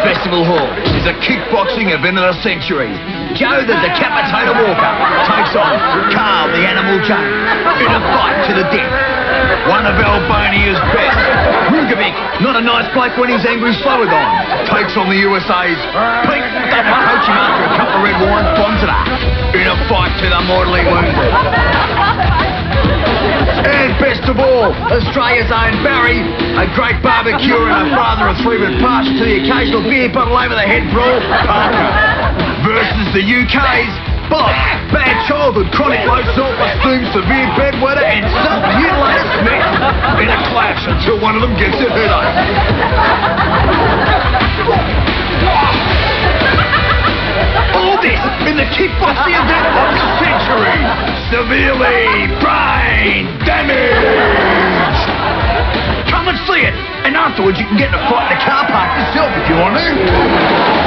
Festival Hall is a kickboxing event of the century. Joe the Decapitator Walker takes on Carl the Animal Jane in a fight to the death. One of Albania's best, Rugovic, not a nice bloke when he's angry, Slobodan, takes on the USA's Pete, don't coach him after a couple of red wines, Bonzada, in a fight to the mortally wounded. And best of all, Australia's own Barry, a great barbecuer and a father of three with partial to the occasional beer bottle over the head brawl, Parker, versus the UK's Bob, bad childhood, chronic low self-esteem, severe bedwetter and self-mutilator Smith in a clash until one of them gets a headache. All this in the kickboxing event of the century. Severely brain damage. Come and see it, and afterwards you can get in a fight in the car park yourself if you want to.